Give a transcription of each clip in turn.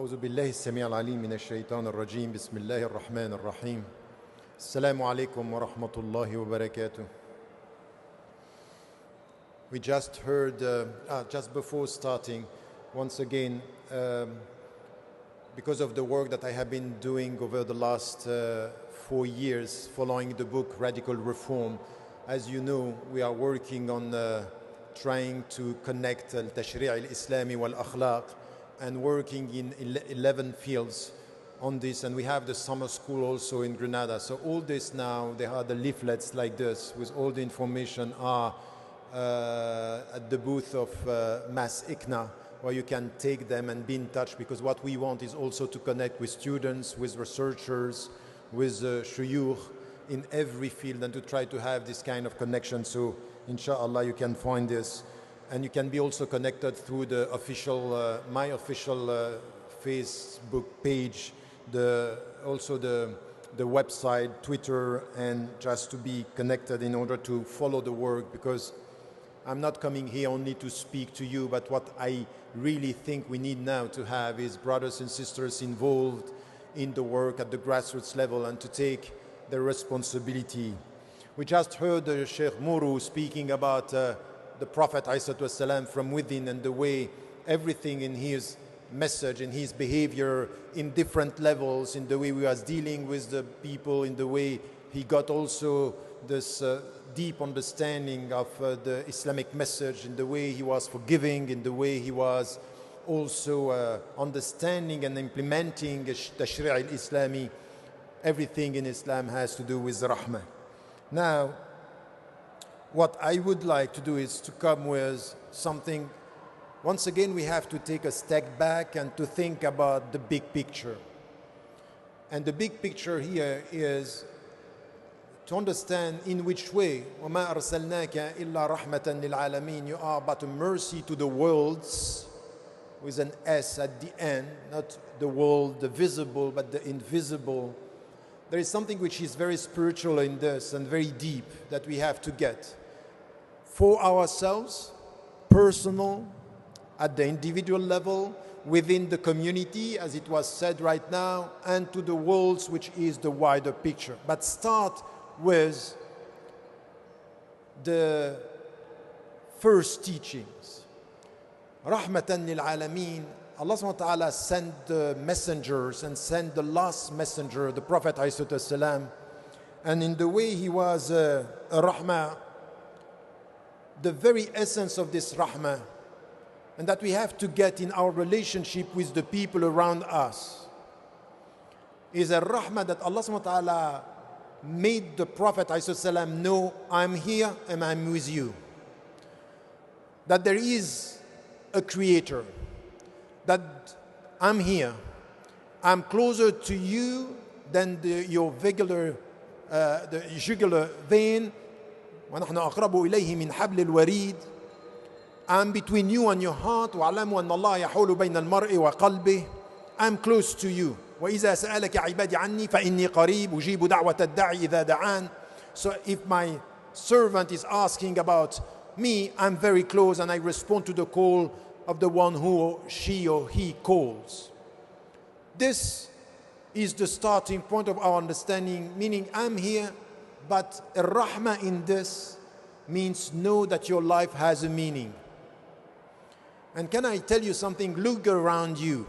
أعوذ بالله السميع العليم من الشيطان الرجيم بسم الله الرحمن الرحيم السلام عليكم ورحمة الله وبركاته. We just heard, just before starting, once again, because of the work that I have been doing over the last 4 years following the book Radical Reform, as you know, we are working on trying to connect al-tashri' al-islami wal-akhlaq and working in 11 fields on this, and we have the summer school also in Grenada. So all this now, they are the leaflets like this with all the information are at the booth of ICNA, where you can take them and be in touch, because what we want is also to connect with students, with researchers, with shuyukh in every field, and to try to have this kind of connection. So inshallah you can find this, and you can be also connected through the official, my official Facebook page, also the website, Twitter, and just to be connected in order to follow the work, because I'm not coming here only to speak to you, but what I really think we need now to have is brothers and sisters involved in the work at the grassroots level and to take the responsibility. We just heard Sheikh Muru speaking about the Prophet ﷺ from within, and the way everything in his message, in his behavior, in different levels, in the way we was dealing with the people, in the way he got also this deep understanding of the Islamic message, in the way he was forgiving, in the way he was also understanding and implementing the Tashri' al-Islami. Everything in Islam has to do with rahmah. Now, what I would like to do is to come with something. Once again, we have to take a step back and to think about the big picture. And the big picture here is to understand in which way, وَمَا أَرْسَلْنَاكَ إِلَّا رَحْمَةً لِلْعَالَمِينَ, you are but a mercy to the worlds, with an S at the end, not the world, the visible, but the invisible. There is something which is very spiritual in this and very deep that we have to get for ourselves, personal, at the individual level, within the community, as it was said right now, and to the worlds, which is the wider picture. But start with the first teachings. Rahmatan lil alameen. Allah subhanahu wa ta'ala sent the messengers and sent the last messenger, the Prophet ﷺ, and in the way he was a rahmah, the very essence of this rahmah, and that we have to get in our relationship with the people around us, is a rahmah that Allah subhanahu wa ta'ala made the Prophet ﷺ know, I'm here and I'm with you. That there is a creator, that I'm here, I'm closer to you than your jugular vein. وَنَحْنُ أَقْرَبُ إِلَيْهِ مِنْ حَبْلِ الْوَرِيدِ. I'm between you and your heart. وَعَلَمُوا أَنَّ اللَّهَ يَحُولُ بَيْنَ الْمَرْءِ وَقَلْبِهِ. I'm close to you. وَإِذَا سَأَلَكَ عِبَادِي عَنِّي فَإِنِّي قَرِيبٌ أُجِيبُ دَعْوَةَ الدَّاعِ إِذَا دَعَانِ. So if my servant is asking about me, I'm very close and I respond to the call of the one who she or he calls. This is the starting point of our understanding, meaning I'm here, but ar-rahmah in this means know that your life has a meaning. And can I tell you something? Look around you.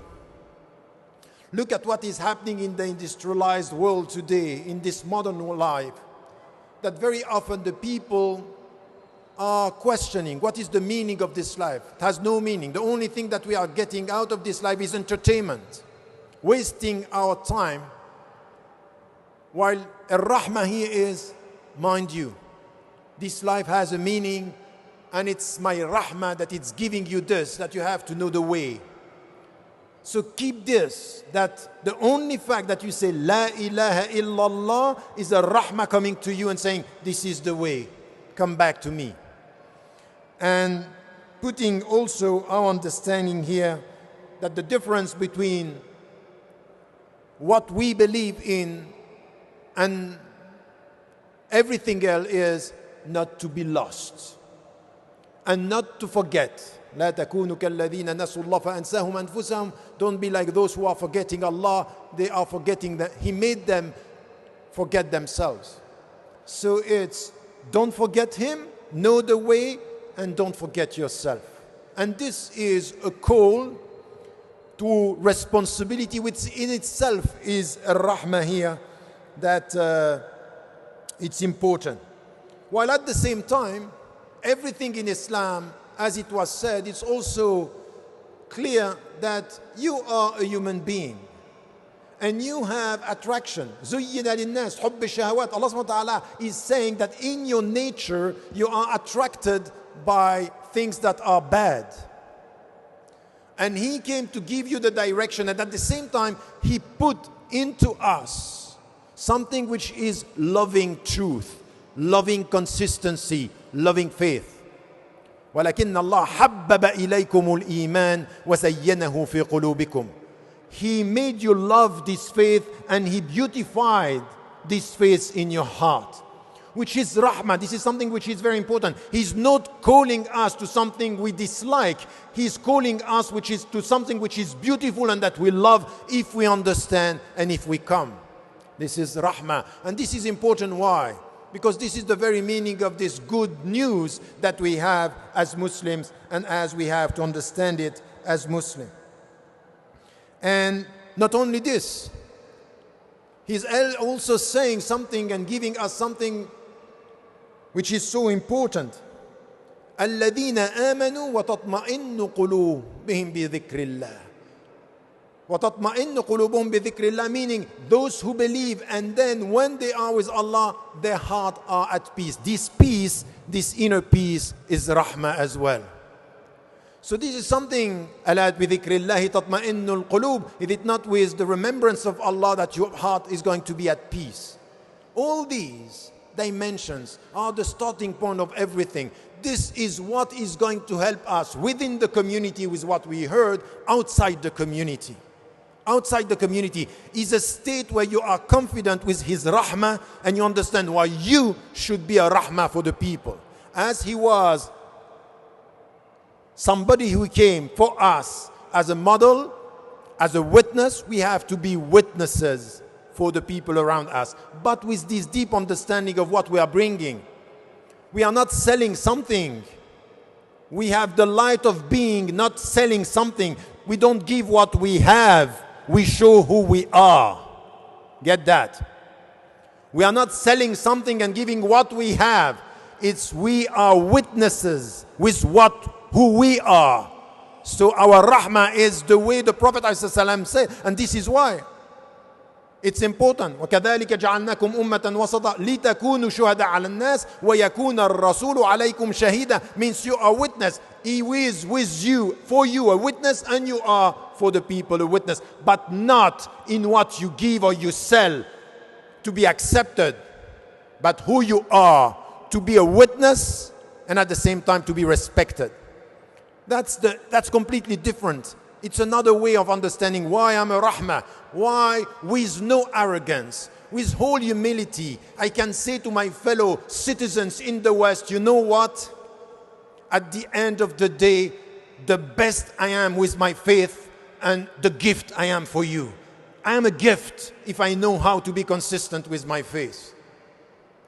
Look at what is happening in the industrialized world today, in this modern life, that very often the people are questioning what is the meaning of this life. It has no meaning. The only thing that we are getting out of this life is entertainment, wasting our time, while ar-rahmah here is, mind you, this life has a meaning, and it's my rahmah that it's giving you this, that you have to know the way. So keep this, that the only fact that you say La ilaha illallah is a rahmah coming to you and saying, this is the way, come back to me. And putting also our understanding here that the difference between what we believe in and everything else is not to be lost and not to forget لا تكونوا كالذين نسوا الله فأنساهم أنفسهم. Don't be like those who are forgetting Allah. They are forgetting that He made them forget themselves. So it's don't forget Him, know the way, and don't forget yourself. And this is a call to responsibility, which in itself is a rahmah here, that it's important. While at the same time, everything in Islam, as it was said, it's also clear that you are a human being and you have attraction. زُيِّنَ لِلنَّاسِ حُبِّ الشَّهَوَاتِ. Allah subhanahu wa ta'ala is saying that in your nature you are attracted by things that are bad. And He came to give you the direction, and at the same time He put into us something which is loving truth, loving consistency, loving faith. وَلَكِنَّ اللَّهَ حَبَّبَ إِلَيْكُمُ الْإِيمَانَ وَزَيَّنَهُ فِي قُلُوبِكُمْ. He made you love this faith and He beautified this faith in your heart, which is rahmah. This is something which is very important. He's not calling us to something we dislike. He's calling us to something which is beautiful and that we love if we understand and if we come. This is rahmah. And this is important. Why? Because this is the very meaning of this good news that we have as Muslims and as we have to understand it as Muslims. And not only this, He's also saying something and giving us something which is so important. الَّذِينَ آمَنُوا وَتَطْمَئِنُّ قُلُوبُهُم بِذِكْرِ اللَّهِ. وَتَطْمَئِنُّ قُلُوبُهُم بِذِكْرِ اللَّهِ, meaning those who believe, and then when they are with Allah, their heart are at peace. This peace, this inner peace, is rahmah as well. So this is something, أَلَا بِذِكْرِ اللَّهِ تَطْمَئِنُّ الْقُلُوبُ. Is it not with the remembrance of Allah that your heart is going to be at peace? All these dimensions are the starting point of everything. This is what is going to help us within the community with what we heard. Outside the community is a state where you are confident with His rahmah and you understand why you should be a rahmah for the people. As He was somebody who came for us as a model, as a witness, we have to be witnesses for the people around us, but with this deep understanding of what we are bringing. We are not selling something. We have the light of being, not selling something. We don't give what we have. We show who we are. Get that? We are not selling something and giving what we have. It's we are witnesses with who we are. So our rahmah is the way the Prophet ﷺ said, and this is why it's important. وَكَذَلِكَ جَعَلْنَاكُمْ أُمَّةً وَسَطًا لِتَكُونُوا شُهَدَاءَ عَلَى النَّاسِ وَيَكُونَ الرَّسُولُ عَلَيْكُمْ شَهِيدًا. Means you are witness. He is with you, for you a witness, and you are for the people a witness, but not in what you give or you sell to be accepted, but who you are to be a witness and at the same time to be respected. That's completely different. It's another way of understanding why I'm a rahmah. Why, with no arrogance, with whole humility, I can say to my fellow citizens in the West, you know what? At the end of the day, the best I am with my faith and the gift I am for you. I am a gift if I know how to be consistent with my faith.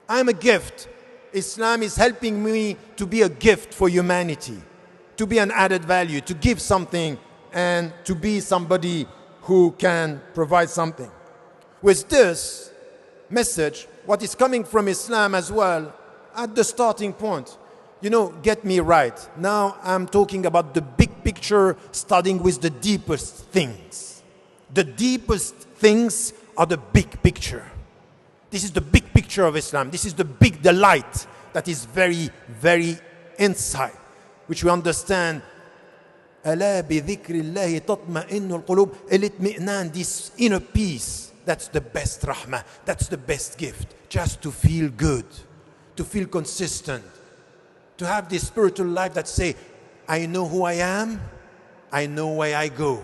I am a gift. Islam is helping me to be a gift for humanity, to be an added value, to give something and to be somebody who can provide something. With this message, what is coming from Islam as well, at the starting point, get me right. Now I'm talking about the big picture, starting with the deepest things. The deepest things are the big picture. This is the big picture of Islam. This is the light that is very, very inside, which we understand. ألا بذكر الله تطمئن القلوب. الإطمئنان, this inner peace, that's the best rahmah, that's the best gift. Just to feel good, to feel consistent, to have this spiritual life that say, I know who I am, I know where I go,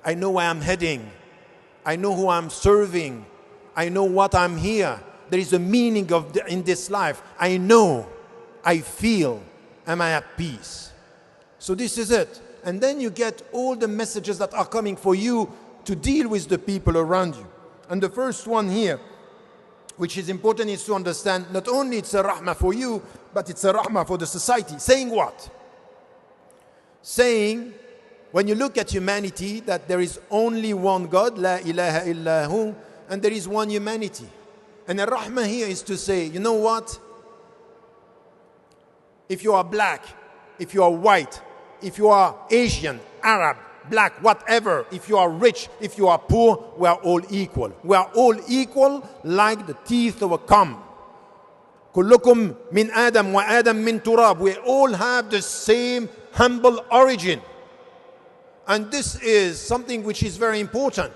I know where I'm heading, I know who I'm serving, I know what I'm here. There is a meaning in this life. I know, I feel, am I at peace? So this is it. And then you get all the messages that are coming for you to deal with the people around you. And the first one here, which is important, is to understand not only it's a rahmah for you, but it's a rahmah for the society. Saying what? Saying, when you look at humanity, that there is only one God, la ilaha illahu, and there is one humanity. And the rahmah here is to say, you know what? If you are black, if you are white, if you are Asian, Arab, black, whatever, if you are rich, if you are poor, we are all equal. We are all equal like the teeth of a comb. كلكم من آدم وآدم من تراب. We all have the same humble origin. And this is something which is very important.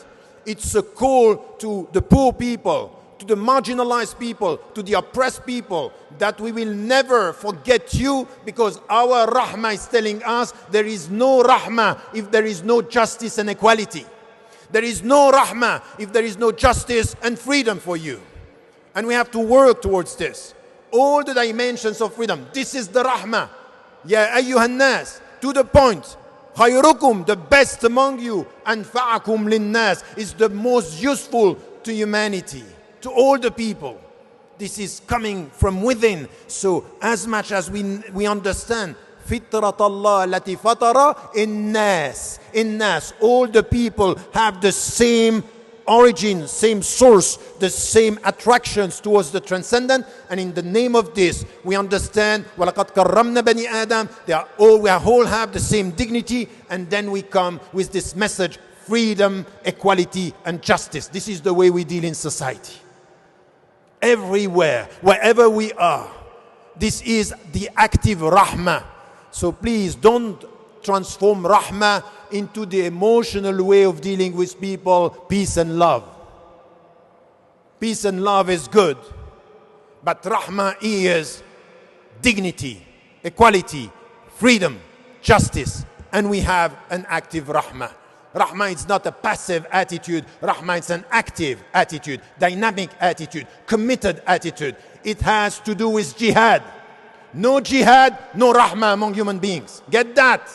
It's a call to the poor people, to the marginalized people, to the oppressed people, that we will never forget you, because our rahmah is telling us there is no rahmah if there is no justice and equality. There is no rahmah if there is no justice and freedom for you. And we have to work towards this. All the dimensions of freedom. This is the rahmah. Ya ayyuhan nas, to the point. Khayrukum, the best among you, anfa'akum linnas, is the most useful to humanity, to all the people. This is coming from within. So as much as we understand fitrat Allah lati fatara in nas, all the people have the same origin, same source, the same attractions towards the transcendent. And in the name of this, we understand وَلَقَدْ كَرَّمْنَا بَنِي آدَمَ, we all have the same dignity. And then we come with this message: freedom, equality, and justice. This is the way we deal in society. Everywhere, wherever we are, this is the active rahmah. So please don't transform rahmah into the emotional way of dealing with people. Peace and love. Peace and love is good, but rahmah is dignity, equality, freedom, justice, and we have an active rahmah. Rahmah is not a passive attitude. Rahmah is an active attitude, dynamic attitude, committed attitude. It has to do with jihad. No jihad, no rahmah among human beings. Get that.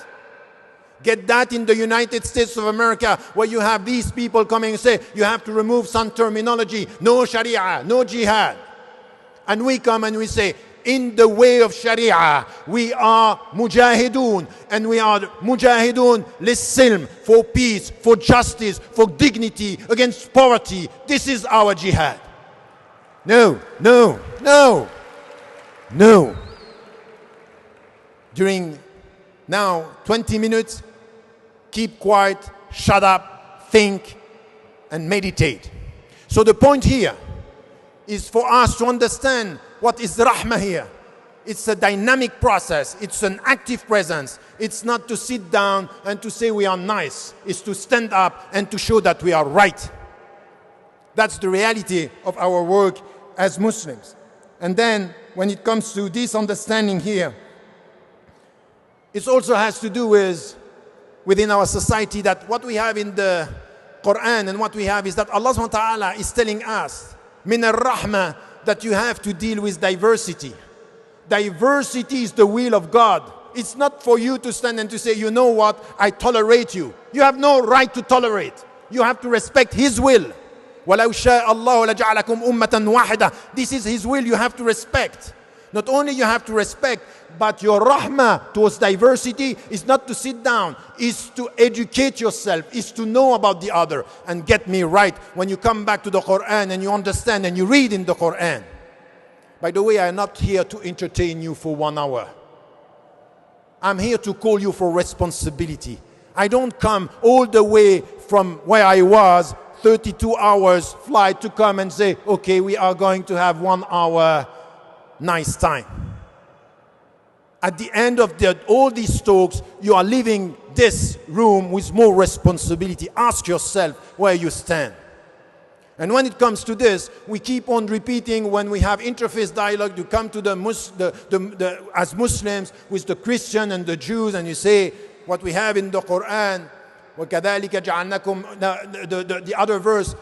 Get that in the United States of America, where you have these people coming and say, you have to remove some terminology. No sharia, no jihad. And we come and we say, in the way of sharia, we are mujahidun, and we are mujahidun lis-silm, for peace, for justice, for dignity, against poverty. This is our jihad. No, no, no, no. During now 20 minutes, keep quiet, shut up, think, and meditate. So the point here is for us to understand what is rahmah here. It's a dynamic process. It's an active presence. It's not to sit down and to say we are nice. It's to stand up and to show that we are right. That's the reality of our work as Muslims. And then when it comes to this understanding here, it also has to do with within our society, that what we have in the Quran and what we have is that Allah subhanahu wa ta'ala is telling us min ar-rahmah, that you have to deal with diversity. Diversity is the will of God. It's not for you to stand and to say, you know what, I tolerate you. You have no right to tolerate. You have to respect His will. وَلَوْ شَاءَ اللَّهُ لَجَعَلَكُمْ أُمَّةً وَاحِدَةً. This is His will, you have to respect. Not only you have to respect, but your rahmah towards diversity is not to sit down, is to educate yourself, is to know about the other. And get me right, when you come back to the Quran and you understand and you read in the Quran. By the way, I am not here to entertain you for 1 hour. I'm here to call you for responsibility. I don't come all the way from where I was, 32 hours flight, to come and say, okay, we are going to have 1 hour nice time. At the end of all these talks, you are leaving this room with more responsibility. Ask yourself where you stand. And when it comes to this, we keep on repeating when we have interfaith dialogue, you come to as Muslims with the Christian and the Jews, and you say what we have in the Quran, وَكَذَلِكَ جَعَلْنَاكُمْ, the other verse,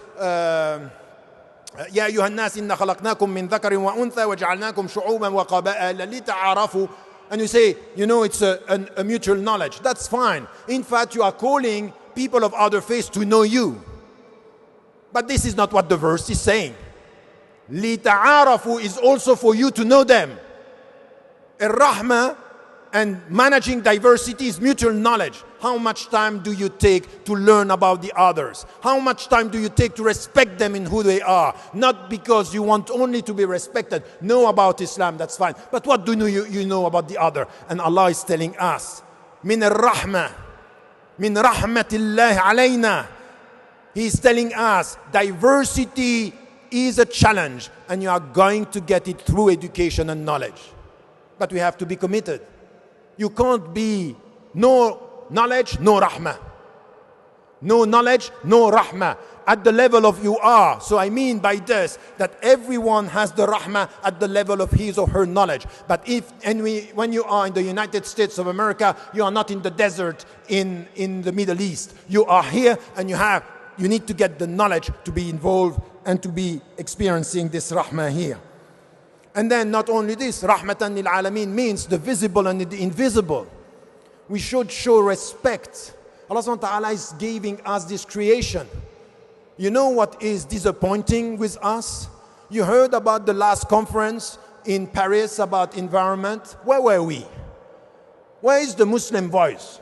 يا أيها الناس إنا خلقناكم من ذكر وأنثى وجعلناكم شعوبا وقبائل لتعارفوا. And you say, you know, it's a mutual knowledge. That's fine. In fact, you are calling people of other faiths to know you. But this is not what the verse is saying. لِتَعَارَفُوا is also for you to know them. Ar-Rahmah and managing diversity is mutual knowledge. How much time do you take to learn about the others? How much time do you take to respect them in who they are? Not because you want only to be respected. Know about Islam, that's fine. But what do you know about the other? And Allah is telling us, min ar-rahmah, min rahmatillahi alayna. He is telling us, diversity is a challenge, and you are going to get it through education and knowledge. But we have to be committed. You can't be no knowledge, no rahmah. No knowledge, no rahmah. At the level of you are. So I mean by this, that everyone has the rahmah at the level of his or her knowledge. But when you are in the United States of America, you are not in the desert in the Middle East. You are here, and you need to get the knowledge to be involved and to be experiencing this rahmah here. And then not only this, rahmatan lil alameen means the visible and the invisible. We should show respect. Allah subhanahu wa ta'ala is giving us this creation. You know what is disappointing with us? You heard about the last conference in Paris about environment. Where were we? Where is the Muslim voice?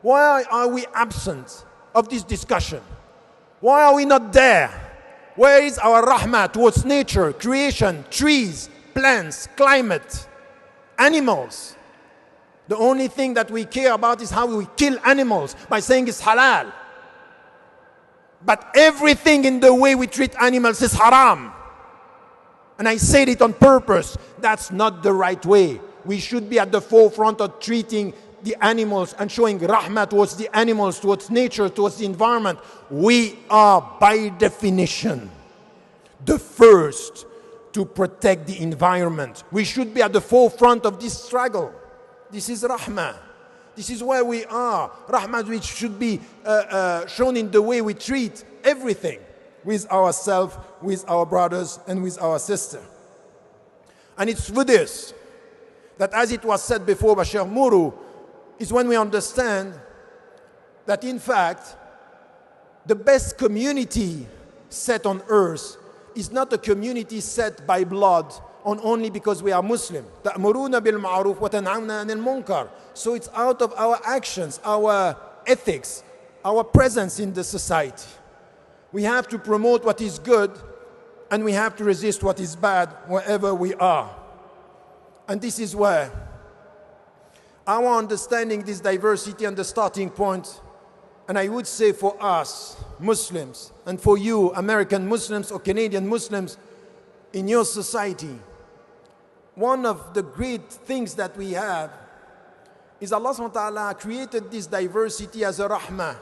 Why are we absent of this discussion? Why are we not there? Where is our rahmah towards nature, creation, trees, plants, climate, animals? The only thing that we care about is how we kill animals by saying it's halal. But everything in the way we treat animals is haram. And I said it on purpose. That's not the right way. We should be at the forefront of treating the animals and showing rahmah towards the animals, towards nature, towards the environment. We are, by definition, the first to protect the environment. We should be at the forefront of this struggle. This is rahmah. This is where we are. Rahmah which should be shown in the way we treat everything with ourselves, with our brothers, and with our sister. And it's for this that, as it was said before by Sheikh Muru, is when we understand that in fact the best community set on earth is not a community set by blood on only because we are Muslim. تَأْمُرُونَ بِالْمَعْرُوفِ وَتَنْهَوْنَ عَنِ الْمُنْكَرِ. So it's out of our actions, our ethics, our presence in the society. We have to promote what is good, and we have to resist what is bad wherever we are. And this is where our understanding this diversity and the starting point, and I would say for us Muslims, and for you American Muslims or Canadian Muslims in your society, one of the great things that we have is Allah subhanahu wa ta'ala created this diversity as a rahmah.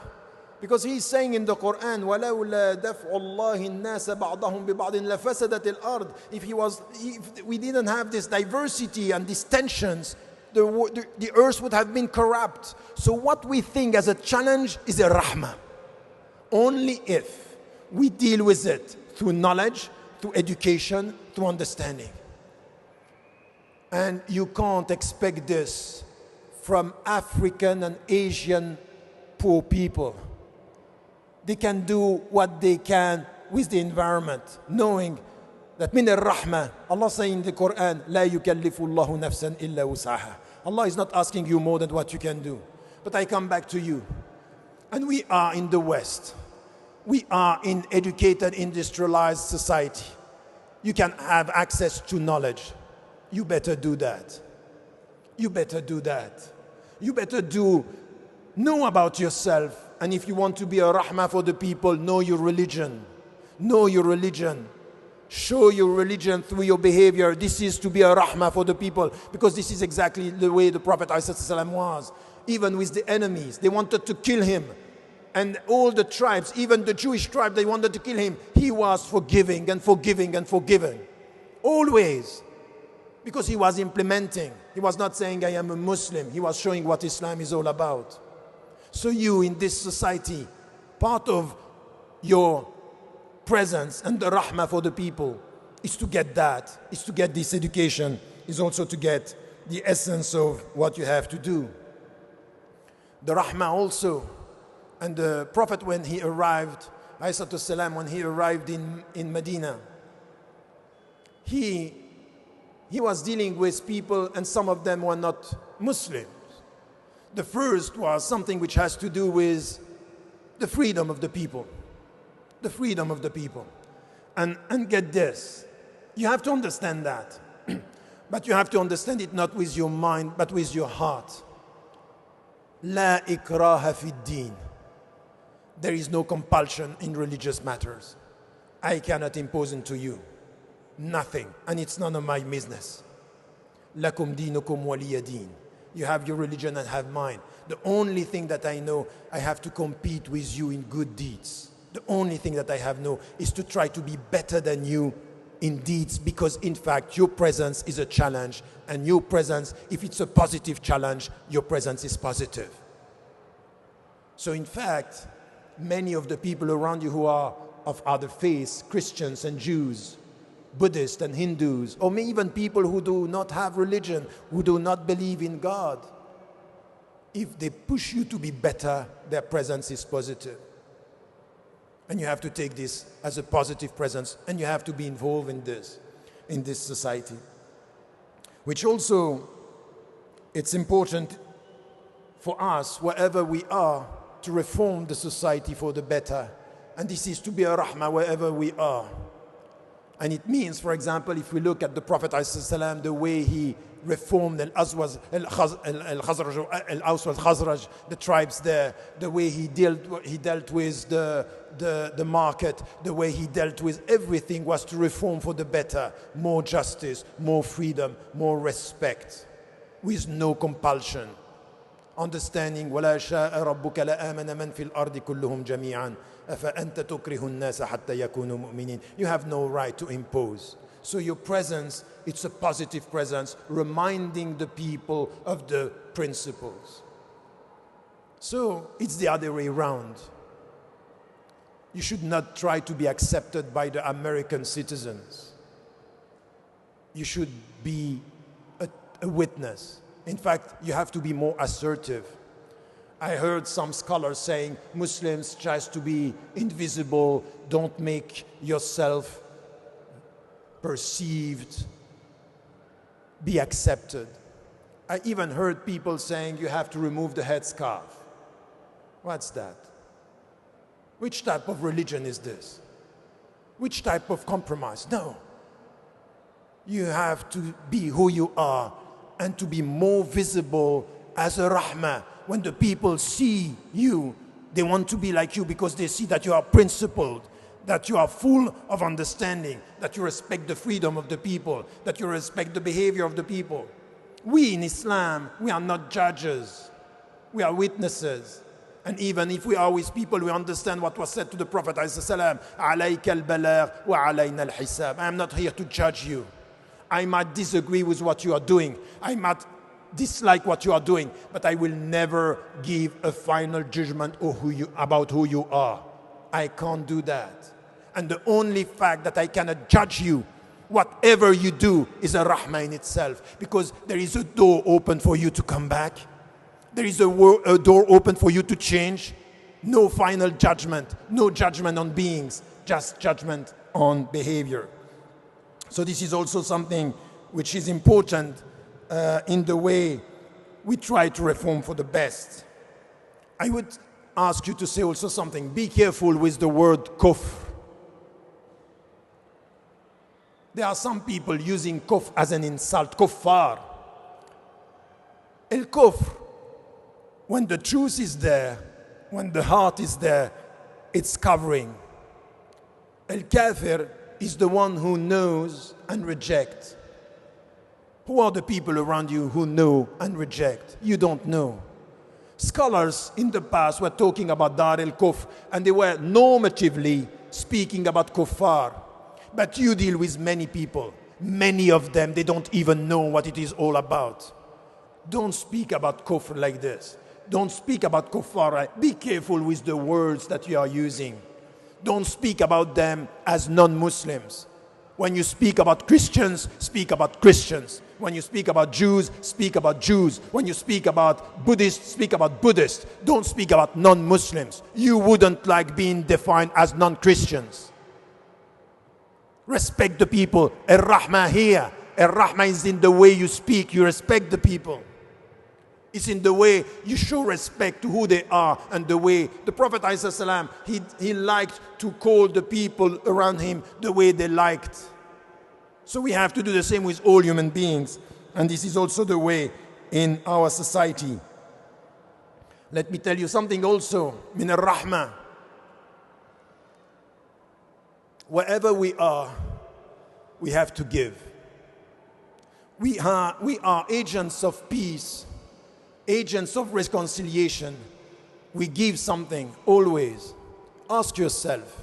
Because He's saying in the Quran, وَلَوْلَا دَفْعُ اللَّهِ النَّاسَ بَعْضَهُمْ بِبَعْضٍ لَفَسَدَتِ الْأَرْضِ. If we didn't have this diversity and these tensions, the earth would have been corrupt. So what we think as a challenge is a rahmah. Only if we deal with it through knowledge, through education, through understanding. And you can't expect this from African and Asian poor people. They can do what they can with the environment, knowing that min al-rahmah, Allah saying in the Quran, لا يكلف الله نفسا إلا وسعها. Allah is not asking you more than what you can do. But I come back to you. And we are in the West. We are in educated, industrialized society. You can have access to knowledge. You better do that. You better do that. You better know about yourself. And if you want to be a rahmah for the people, know your religion. Know your religion. Show your religion through your behavior. This is to be a rahmah for the people, because this is exactly the way the Prophet ﷺ was. Even with the enemies, they wanted to kill him. And all the tribes, even the Jewish tribe, they wanted to kill him. He was forgiving and forgiving and forgiving. Always. Because he was implementing. He was not saying, I am a Muslim. He was showing what Islam is all about. So you in this society, part of your presence and the rahmah for the people is to get that, is to get this education, is also to get the essence of what you have to do. The rahmah also. And the Prophet, when he arrived, ﷺ, when he arrived in Medina, he was dealing with people, and some of them were not Muslims. The first was something which has to do with the freedom of the people. The freedom of the people. And get this, you have to understand that. But you have to understand it not with your mind, but with your heart. La ikraha fi din. There is no compulsion in religious matters. I cannot impose into you nothing, and it's none of my business. Lakum dinukum waliya din. You have your religion and have mine. The only thing that I know, I have to compete with you in good deeds. The only thing that I have know is to try to be better than you in deeds, because in fact your presence is a challenge, and your presence, if it's a positive challenge, your presence is positive. So in fact, many of the people around you who are of other faiths, Christians and Jews, Buddhists and Hindus, or maybe even people who do not have religion, who do not believe in God, if they push you to be better, their presence is positive. And you have to take this as a positive presence, and you have to be involved in this society. Which also, it's important for us, wherever we are, to reform the society for the better. And this is to be a rahmah wherever we are. And it means, for example, if we look at the Prophet ﷺ, the way he reformed Al-Aws Khazraj, the tribes there, the way he dealt with the market, the way he dealt with everything was to reform for the better, more justice, more freedom, more respect, with no compulsion. Understanding, وَلَا شَاءَ رَبُّكَ لَآمَنَ مَنْ فِي الْأَرْضِ كُلُّهُمْ جَمِيعًا أَفَأَنْتَ تُكْرِهُ النَّاسَ حَتَّى يَكُونُوا مُؤْمِنِينَ. You have no right to impose. So your presence, it's a positive presence, reminding the people of the principles. So it's the other way around. You should not try to be accepted by the American citizens. You should be a witness. In fact, you have to be more assertive. I heard some scholars saying Muslims try to be invisible, don't make yourself perceived, be accepted. I even heard people saying you have to remove the headscarf. What's that? Which type of religion is this? Which type of compromise? No. You have to be who you are and to be more visible as a rahmah. When the people see you, they want to be like you because they see that you are principled, that you are full of understanding, that you respect the freedom of the people, that you respect the behavior of the people. We in Islam, we are not judges. We are witnesses. And even if we are with people, we understand what was said to the Prophet ﷺ, عَلَيْكَ الْبَلَاغُ وَعَلَيْنَا الْحِسَابِ. I am not here to judge you. I might disagree with what you are doing. I might dislike what you are doing, but I will never give a final judgment about who you are. I can't do that. And the only fact that I cannot judge you, whatever you do, is a rahmah in itself, because there is a door open for you to come back. There is a door open for you to change. No final judgment, no judgment on beings, just judgment on behavior. So this is also something which is important in the way we try to reform for the best. I would ask you to say also something. Be careful with the word kufr. There are some people using kufr as an insult, kuffar. El-kufr, when the truth is there, when the heart is there, it's covering. El-kafir is the one who knows and rejects. Who are the people around you who know and reject? You don't know. Scholars in the past were talking about Dar el-Kufr, and they were normatively speaking about kuffar. But you deal with many people. Many of them, they don't even know what it is all about. Don't speak about kufr like this. Don't speak about kuffar. Be careful with the words that you are using. Don't speak about them as non-Muslims. When you speak about Christians, speak about Christians. When you speak about Jews, speak about Jews. When you speak about Buddhists, speak about Buddhists. Don't speak about non-Muslims. You wouldn't like being defined as non-Christians. Respect the people. Ar-Rahma here. Ar-Rahma is in the way you speak. You respect the people. It's in the way you show respect to who they are and the way the Prophet ﷺ, he liked to call the people around him the way they liked. So we have to do the same with all human beings. And this is also the way in our society. Let me tell you something also. Min ar-Rahma. Wherever we are, we have to give. We are agents of peace, agents of reconciliation. We give something always. Ask yourself,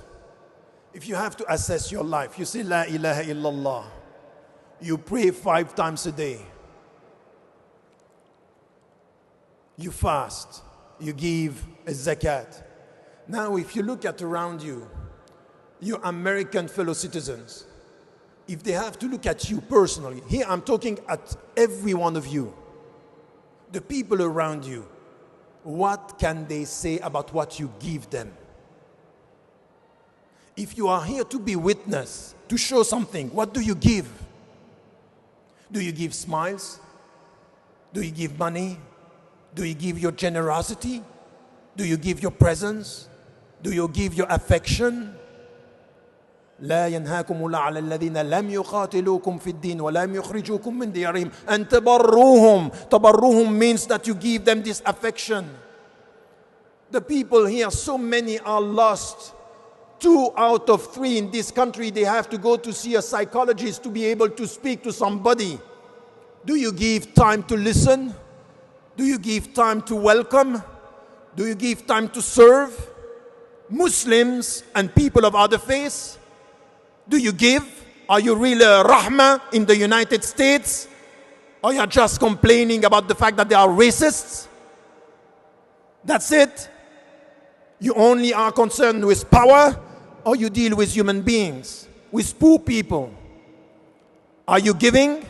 if you have to assess your life, you say La ilaha illallah, you pray 5 times a day, you fast, you give a zakat. Now if you look at around you, your American fellow citizens, if they have to look at you personally, here I'm talking at every one of you, the people around you, what can they say about what you give them? If you are here to be witness, to show something, what do you give? Do you give smiles? Do you give money? Do you give your generosity? Do you give your presence? Do you give your affection? لا ينهاكم الله على الذين لم يقاتلوكم في الدين ولم يخرجوكم من ديارهم أن تبروهم. تبروهم means that you give them this affection. The people here, so many are lost. 2 out of 3 in this country, they have to go to see a psychologist to be able to speak to somebody. Do you give time to listen? Do you give time to welcome? Do you give time to serve Muslims and people of other faiths? Do you give? Are you really a rahmah in the United States? Or you're just complaining about the fact that they are racists? That's it? You only are concerned with power, or you deal with human beings, with poor people? Are you giving?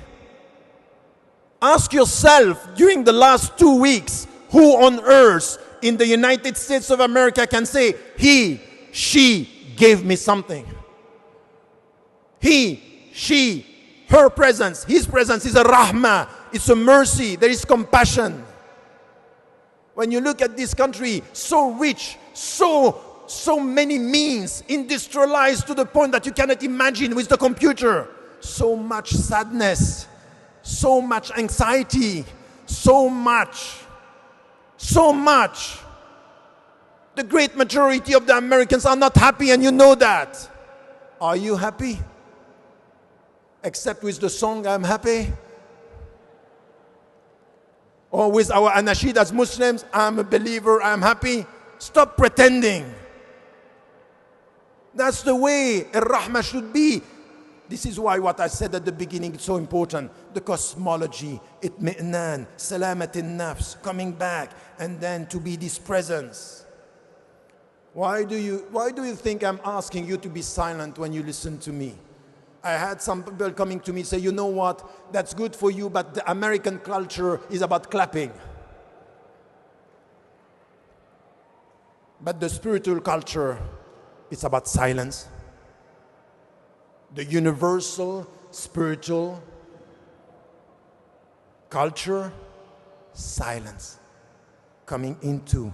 Ask yourself during the last 2 weeks, who on earth in the United States of America can say, he, she gave me something? He, she, her presence, his presence is a rahmah, it's a mercy, there is compassion. When you look at this country, so rich, so many means, industrialized to the point that you cannot imagine with the computer. So much sadness, so much anxiety, so much. The great majority of the Americans are not happy, and you know that. Are you happy? Except with the song, I'm happy? Or with our anashid as Muslims, I'm a believer, I'm happy? Stop pretending. That's the way Ar-Rahmah should be. This is why what I said at the beginning is so important. The cosmology, itmi'nan, salamat nafs, coming back, and then to be this presence. Why do you think I'm asking you to be silent when you listen to me? I had some people coming to me say, you know what, that's good for you, but the American culture is about clapping. But the spiritual culture, it's about silence. The universal spiritual culture, silence. Coming into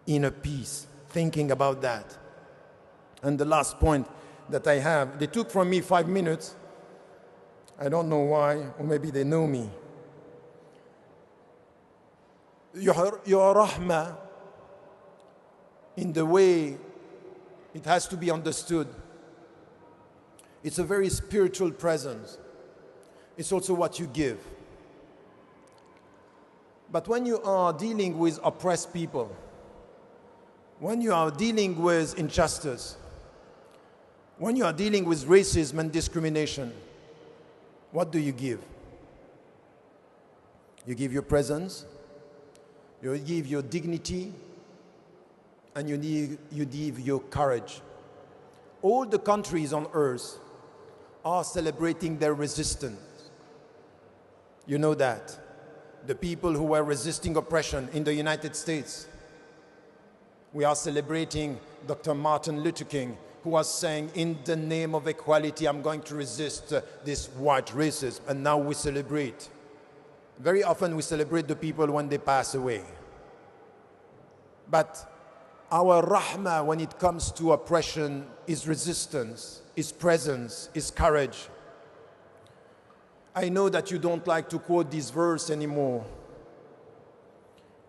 inner peace, thinking about that. And the last point that I have, they took from me 5 minutes. I don't know why, or maybe they know me. Your rahmah, in the way it has to be understood, it's a very spiritual presence. It's also what you give. But when you are dealing with oppressed people, when you are dealing with injustice, when you are dealing with racism and discrimination, what do you give? You give your presence, you give your dignity, and you give your courage. All the countries on earth are celebrating their resistance. You know that. The people who were resisting oppression in the United States. We are celebrating Dr. Martin Luther King, who was saying, in the name of equality, I'm going to resist this white racism. And now we celebrate. Very often we celebrate the people when they pass away. But our rahmah when it comes to oppression is resistance, is presence, is courage. I know that you don't like to quote this verse anymore.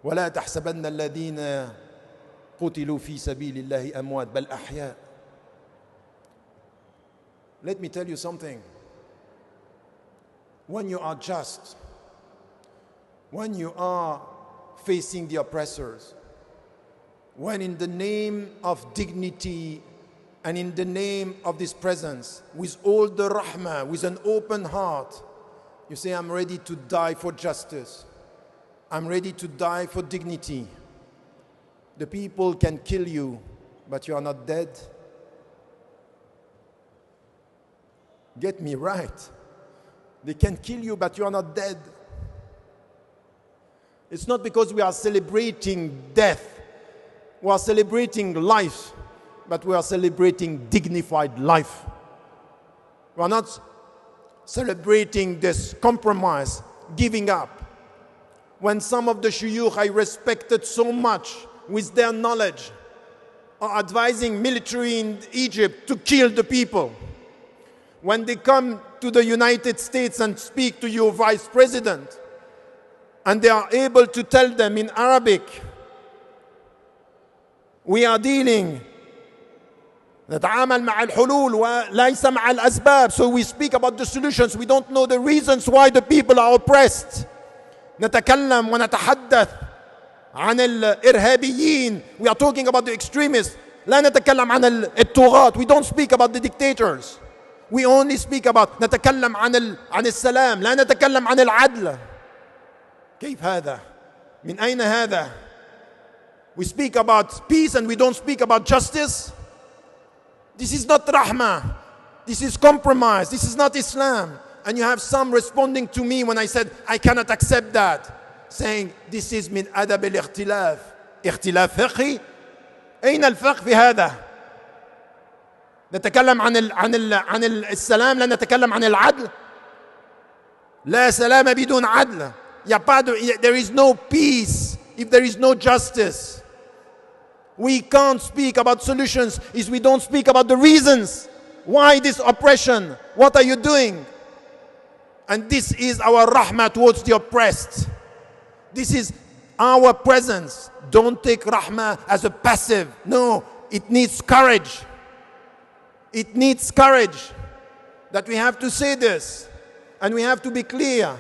وَلَا تَحْسَبَنَّ الَّذِينَ قُتِلُوا فِي سَبِيلِ اللَّهِ أَمْوَاتٍ بَلْ أَحْيَاءٌ. Let me tell you something. When you are just, when you are facing the oppressors, when in the name of dignity and in the name of this presence, with all the rahmah, with an open heart, you say, I'm ready to die for justice. I'm ready to die for dignity. The people can kill you, but you are not dead. Get me right. They can kill you, but you are not dead. It's not because we are celebrating death. We are celebrating life, but we are celebrating dignified life. We are not celebrating this compromise, giving up. When some of the shuyukh I respected so much with their knowledge are advising military in Egypt to kill the people, when they come to the United States and speak to your vice president, and they are able to tell them in Arabic, we are dealing نتعامل مع الحلول وليس مع الأسباب. So we speak about the solutions. We don't know the reasons why the people are oppressed. نتكلم ونتحدث عن الإرهابيين. We are talking about the extremists. لا نتكلم عن الطغاة. We don't speak about the dictators. We only speak about نتكلم عن السلام. لا نتكلم عن العدل. كيف هذا؟ من أين هذا؟ We speak about peace and we don't speak about justice. This is not rahmah. This is compromise. This is not Islam. And you have some responding to me when I said, I cannot accept that. Saying, this is min adab al-ikhtilaf. اختلاف فقهي. أين الفقه في هذا؟ نتكلم عن السلام لا نتكلم عن العدل. لا سلام بدون عدل. There is no peace if there is no justice. We can't speak about solutions if we don't speak about the reasons. Why this oppression? What are you doing? And this is our rahmah towards the oppressed. This is our presence. Don't take rahmah as a passive. No, it needs courage. It needs courage that we have to say this. And we have to be clear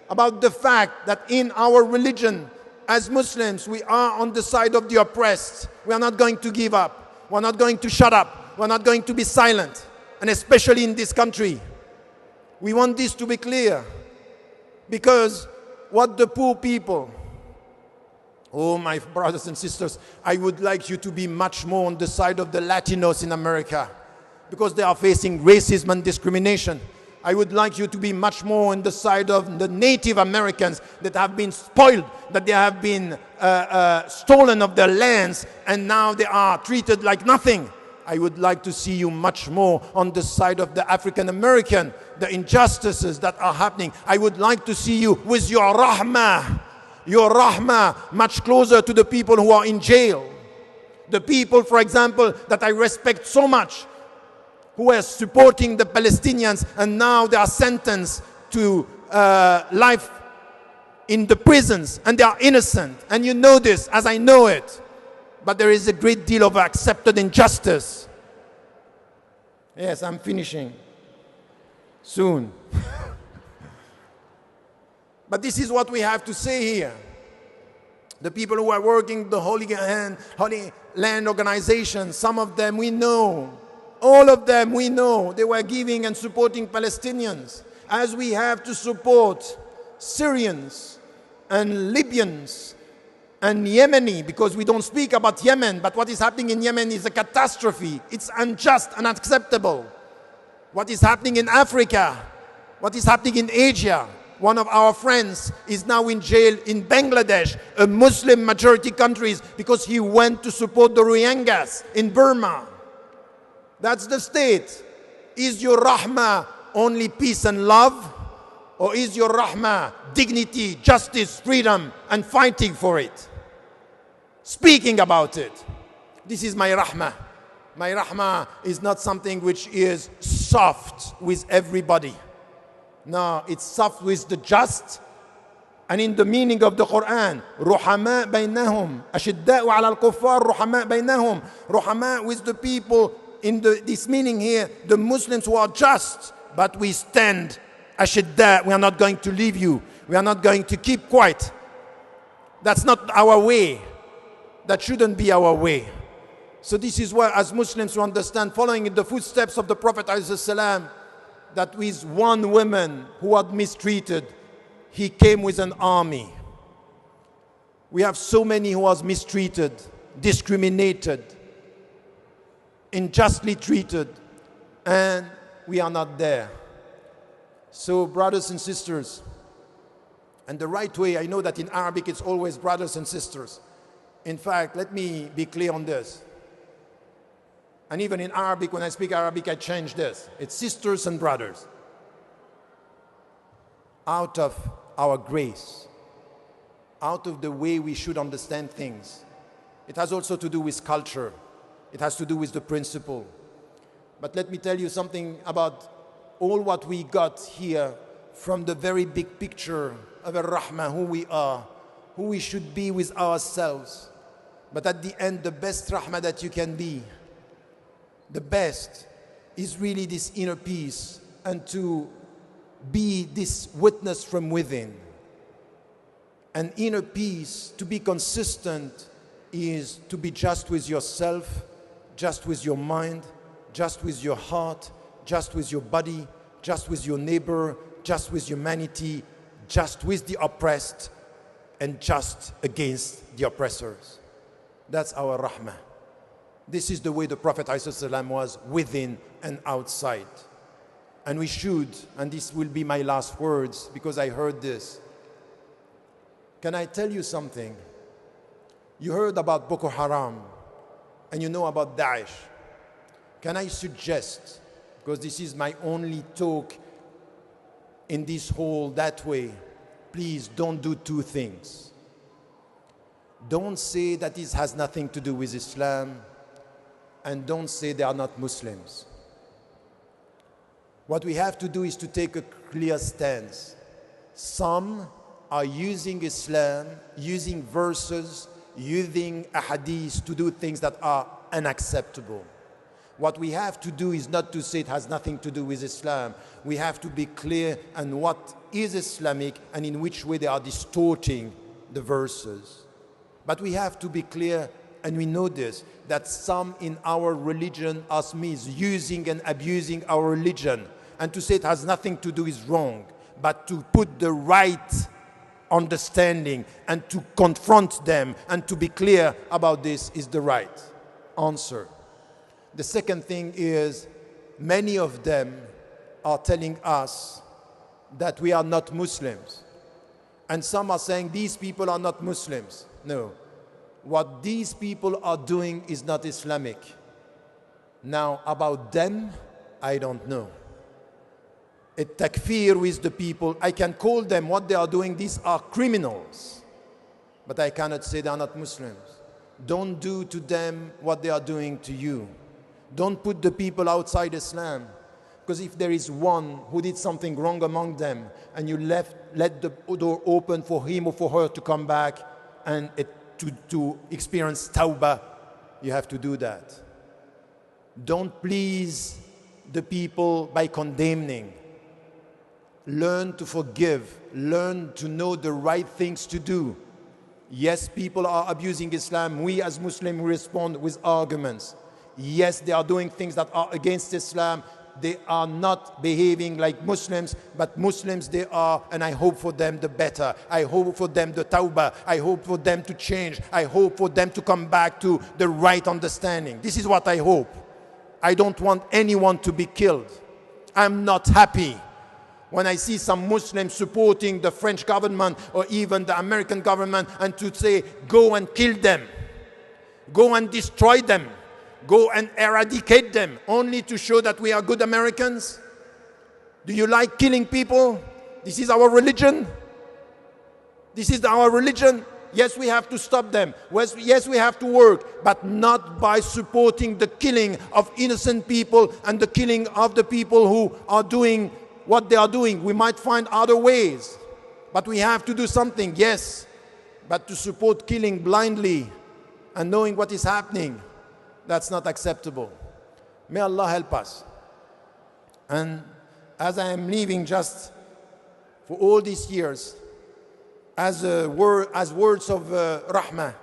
about the fact that in our religion, as Muslims, we are on the side of the oppressed. We are not going to give up. We're not going to shut up. We're not going to be silent. And especially in this country. We want this to be clear. Because what the poor people, oh my brothers and sisters, I would like you to be much more on the side of the Latinos in America. Because they are facing racism and discrimination. I would like you to be much more on the side of the Native Americans that have been spoiled, that they have been stolen of their lands, and now they are treated like nothing. I would like to see you much more on the side of the African American, the injustices that are happening. I would like to see you with your rahmah much closer to the people who are in jail. The people, for example, that I respect so much, who were supporting the Palestinians, and now they are sentenced to life in the prisons, and they are innocent. And you know this, as I know it. But there is a great deal of accepted injustice. Yes, I'm finishing soon. But this is what we have to say here. The people who are working the Holy Land Organization, some of them we know. All of them we know, they were giving and supporting Palestinians, as we have to support Syrians and Libyans and Yemeni, because we don't speak about Yemen, but what is happening in Yemen is a catastrophe. It's unjust and unacceptable. What is happening in Africa, what is happening in Asia, one of our friends, is now in jail in Bangladesh, a Muslim majority country, because he went to support the Rohingyas in Burma. That's the state. Is your rahmah only peace and love? Or is your rahmah dignity, justice, freedom, and fighting for it? Speaking about it. This is my rahmah. My rahmah is not something which is soft with everybody. No, it's soft with the just. And in the meaning of the Quran, ruhama baynahum, ashidda'u ala al-kuffar, ruhama baynahum, ruhama with the people. In this meaning here, the Muslims who are just, but we stand ashidda. We are not going to leave you. We are not going to keep quiet. That's not our way. That shouldn't be our way. So this is why, as Muslims, we understand, following in the footsteps of the Prophet ﷺ, that with one woman who was mistreated, he came with an army. We have so many who was mistreated, discriminated, unjustly treated, and we are not there. So brothers and sisters, and the right way, I know that in Arabic it's always brothers and sisters. In fact, let me be clear on this. And even in Arabic, when I speak Arabic, I change this. It's sisters and brothers. Out of our grace, out of the way we should understand things. It has also to do with culture. It has to do with the principle. But let me tell you something about all what we got here from the very big picture of Ar-Rahmah, who we are, who we should be with ourselves. But at the end, the best Rahmah that you can be, the best, is really this inner peace, and to be this witness from within. And inner peace, to be consistent, is to be just with yourself, just with your mind, just with your heart, just with your body, just with your neighbor, just with humanity, just with the oppressed, and just against the oppressors. That's our rahmah. This is the way the Prophet ﷺ was, within and outside. And we should, and this will be my last words because I heard this. Can I tell you something? You heard about Boko Haram and you know about Daesh. Can I suggest, because this is my only talk in this hall that way, please don't do two things. Don't say that this has nothing to do with Islam, and don't say they are not Muslims. What we have to do is to take a clear stance. Some are using Islam, using verses, using ahadith to do things that are unacceptable. What we have to do is not to say it has nothing to do with Islam. We have to be clear on what is Islamic and in which way they are distorting the verses. But we have to be clear, and we know this, that some in our religion are misusing and abusing our religion. And to say it has nothing to do is wrong. But to put the right understanding and to confront them and to be clear about this is the right answer. The second thing is, many of them are telling us that we are not Muslims. And some are saying these people are not Muslims. No. What these people are doing is not Islamic. Now, about them, I don't know. A takfir with the people, I can call them what they are doing, these are criminals. But I cannot say they are not Muslims. Don't do to them what they are doing to you. Don't put the people outside Islam. Because if there is one who did something wrong among them, and you let the door open for him or for her to come back and to experience tawbah, you have to do that. Don't please the people by condemning. Learn to forgive. Learn to know the right things to do. Yes, people are abusing Islam. We as Muslims respond with arguments. Yes, they are doing things that are against Islam. They are not behaving like Muslims, but Muslims they are, and I hope for them the better. I hope for them the tawbah. I hope for them to change. I hope for them to come back to the right understanding. This is what I hope. I don't want anyone to be killed. I'm not happy When I see some Muslims supporting the French government or even the American government and to say, go and kill them, go and destroy them, go and eradicate them, only to show that we are good Americans? Do you like killing people? This is our religion. This is our religion. Yes, we have to stop them. Yes, we have to work, but not by supporting the killing of innocent people and the killing of the people who are doing what they are doing. We might find other ways, but we have to do something, yes. But to support killing blindly and knowing what is happening, that's not acceptable. May Allah help us. And as I am leaving, just for all these years, as words of rahmah,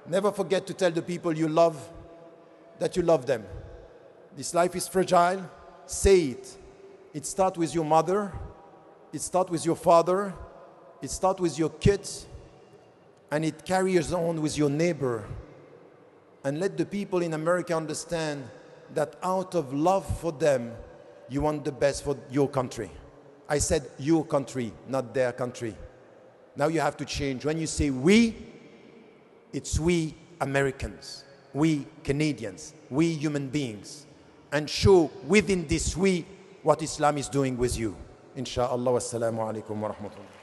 never forget to tell the people you love that you love them. This life is fragile. Say it. It starts with your mother. It starts with your father. It starts with your kids. And it carries on with your neighbor. And let the people in America understand that out of love for them, you want the best for your country. I said your country, not their country. Now you have to change. When you say we, it's we Americans, we Canadians, we human beings. And show within this we what Islam is doing with you. Insha'Allah. Wassalamu alaikum wa rahmatullah.